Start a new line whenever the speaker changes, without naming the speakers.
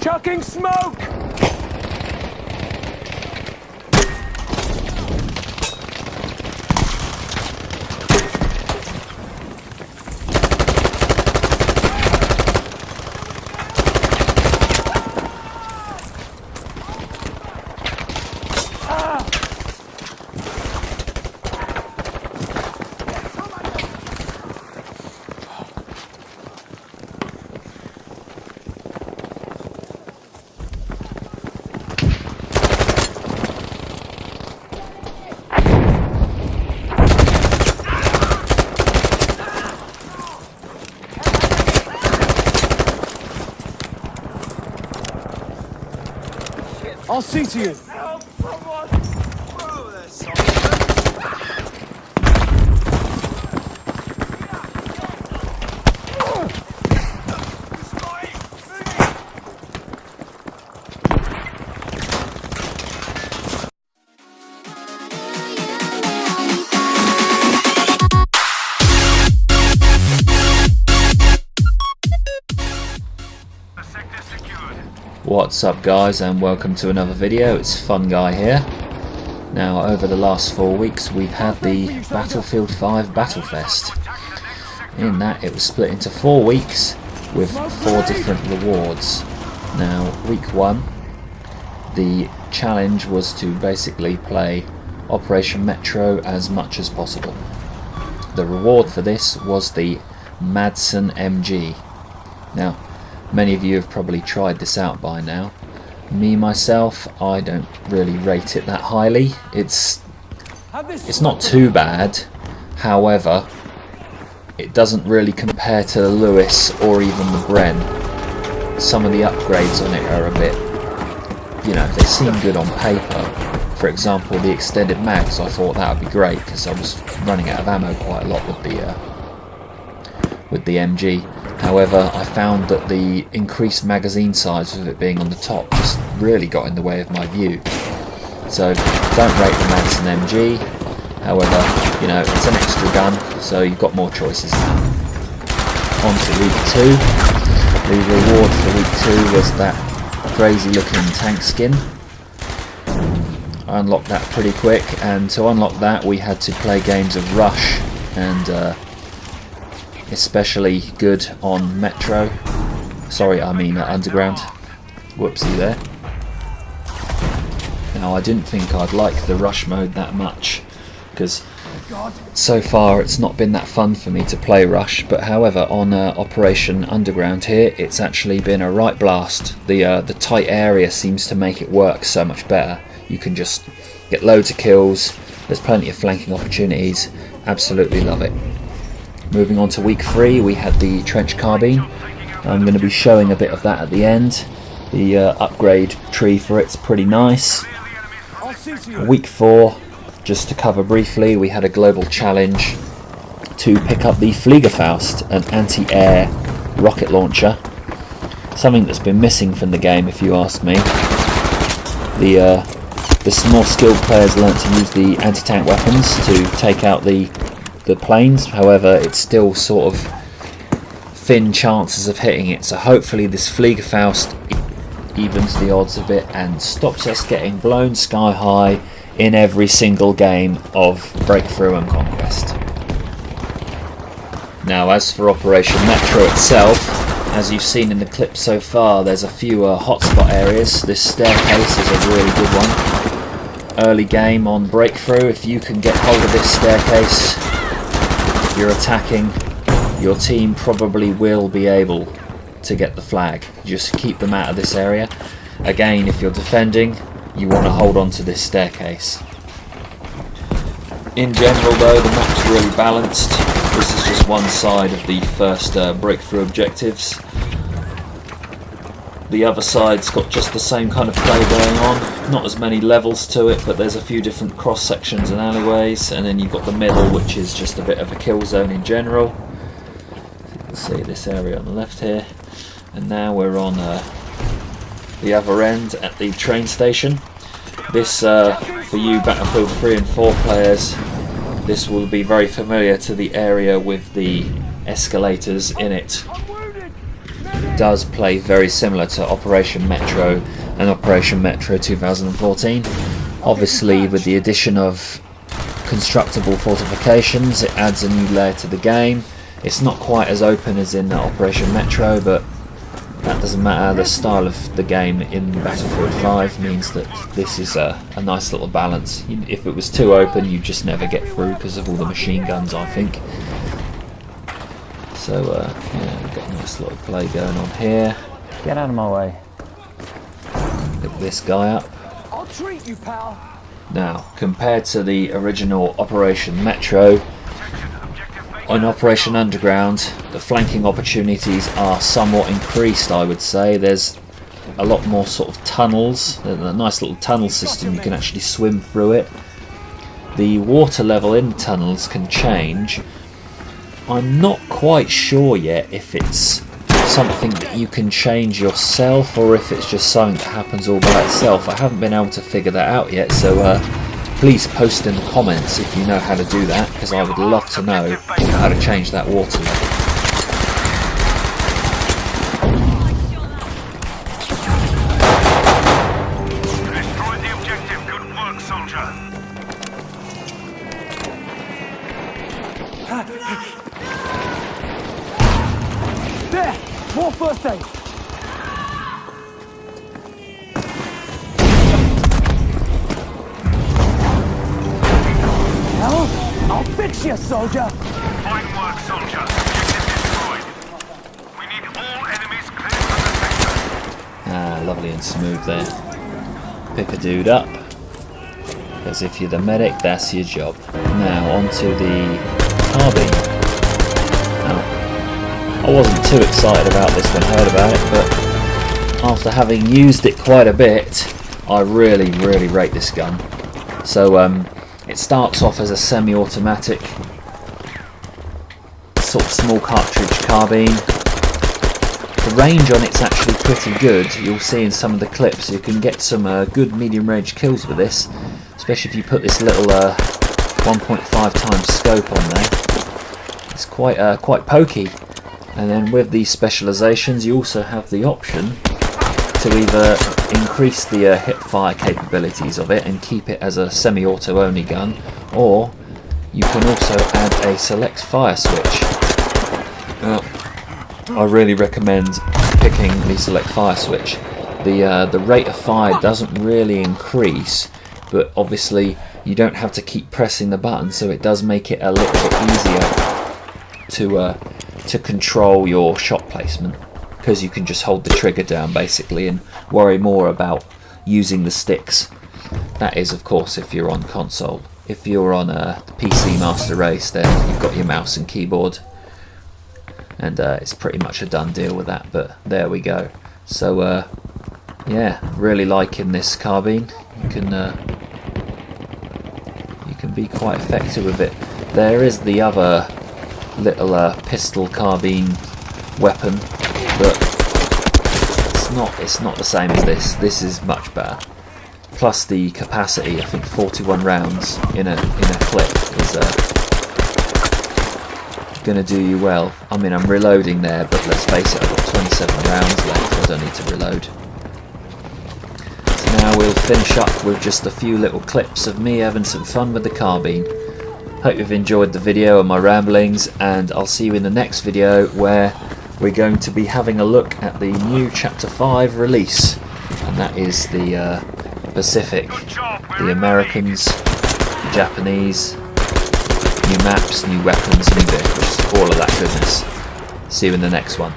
Chucking smoke! I'll see to you.
What's up guys, and welcome to another video. It's Fun Guy here. Now, over the last 4 weeks we've had the Battlefield 5 Battlefest. In that it was split into 4 weeks with 4 different rewards. Now, week 1, the challenge was to basically play Operation Metro as much as possible. The reward for this was the Madsen MG. Now, many of you have probably tried this out by now. Me, myself, I don't really rate it that highly. It's not too bad. However, it doesn't really compare to the Lewis or even the Bren. Some of the upgrades on it are a bit, they seem good on paper. For example, the extended mags, I thought that would be great because I was running out of ammo quite a lot with the MG. However, I found that the increased magazine size of it being on the top just really got in the way of my view. So, don't rate the Madsen MG. However, it's an extra gun, so you've got more choices. On to week 2. The reward for week 2 was that crazy looking tank skin. I unlocked that pretty quick, and to unlock that we had to play games of Rush, and especially good on Metro. Sorry, I mean Underground. Whoopsie there. Now, I didn't think I'd like the Rush mode that much, because so far it's not been that fun for me to play Rush, but however on Operation Underground here it's actually been a right blast. The tight area seems to make it work so much better. You can just get loads of kills, there's plenty of flanking opportunities, absolutely love it. Moving on to week 3, we had the trench carbine. I'm going to be showing a bit of that at the end. The upgrade tree for it's pretty nice. Week 4, just to cover briefly, we had a global challenge to pick up the Fliegerfaust, an anti-air rocket launcher. Something that's been missing from the game, if you ask me. The more skilled players learnt to use the anti-tank weapons to take out the planes. However, it's still sort of thin chances of hitting it, so hopefully this Fliegerfaust evens the odds a bit and stops us getting blown sky high in every single game of Breakthrough and Conquest. Now, as for Operation Metro itself, as you've seen in the clip so far, there's a few hotspot areas. This staircase is a really good one. Early game on Breakthrough, if you can get hold of this staircase, if you're attacking, your team probably will be able to get the flag. Just keep them out of this area. Again, if you're defending, you want to hold on to this staircase. In general though, the map's really balanced. This is just one side of the first Breakthrough objectives. The other side's got just the same kind of play going on. Not as many levels to it, but there's a few different cross sections and alleyways, and then you've got the middle, which is just a bit of a kill zone in general. You can see this area on the left here, and now we're on the other end at the train station. This, for you Battlefield 3 and 4 players, this will be very familiar to the area with the escalators in it. does play very similar to Operation Metro and Operation Metro 2014. Obviously, with the addition of constructible fortifications, it adds a new layer to the game. It's not quite as open as in Operation Metro, but that doesn't matter. The style of the game in Battlefield 5 means that this is a nice little balance. If it was too open, you just never get through because of all the machine guns, I think. So yeah, we've got a nice little play going on here.
Get out of my way.
Pick this guy up.
I'll treat you, pal.
Now, compared to the original Operation Metro, on Operation Underground, the flanking opportunities are somewhat increased, I would say. There's a lot more sort of tunnels, a nice little tunnel system, you can actually swim through it. The water level in the tunnels can change. I'm not quite sure yet if it's something that you can change yourself or if it's just something that happens all by itself. I haven't been able to figure that out yet, so please post in the comments if you know how to do that, because I would love to know how to change that water level.
Destroy the objective. Good work, soldier.
There! More first aid! Well, I'll fix you, soldier!
Fine work, soldier. Objective destroyed. We need all enemies cleared from the sector.
Ah, lovely and smooth there. Pick a dude up, because if you're the medic, that's your job. Now, onto the carbine. Now, I wasn't too excited about this when I heard about it, but after having used it quite a bit, I really rate this gun. So it starts off as a semi-automatic sort of small cartridge carbine. The range on it's actually pretty good. You'll see in some of the clips you can get some good medium range kills with this, especially if you put this little 1.5 times scope on there. It's quite pokey. And then with these specializations you also have the option to either increase the hip fire capabilities of it and keep it as a semi-auto only gun, or you can also add a select fire switch. I really recommend picking the select fire switch. The rate of fire doesn't really increase, but obviously you don't have to keep pressing the button, so it does make it a little bit easier to control your shot placement, because you can just hold the trigger down basically and worry more about using the sticks. That is, of course, if you're on console. If you're on a PC Master Race, then you've got your mouse and keyboard, and it's pretty much a done deal with that. But there we go. So yeah, really liking this carbine. You can be quite effective with it. There is the other little pistol carbine weapon, but it's not the same as this. This is much better. Plus the capacity, I think 41 rounds in a clip is going to do you well. I mean, I'm reloading there, but let's face it, I've got 27 rounds left. I don't need to reload. So now we'll finish up with just a few little clips of me having some fun with the carbine. Hope you've enjoyed the video and my ramblings, and I'll see you in the next video where we're going to be having a look at the new Chapter 5 release, and that is the Pacific, the Americans, the Japanese, new maps, new weapons, new vehicles, all of that goodness. See you in the next one.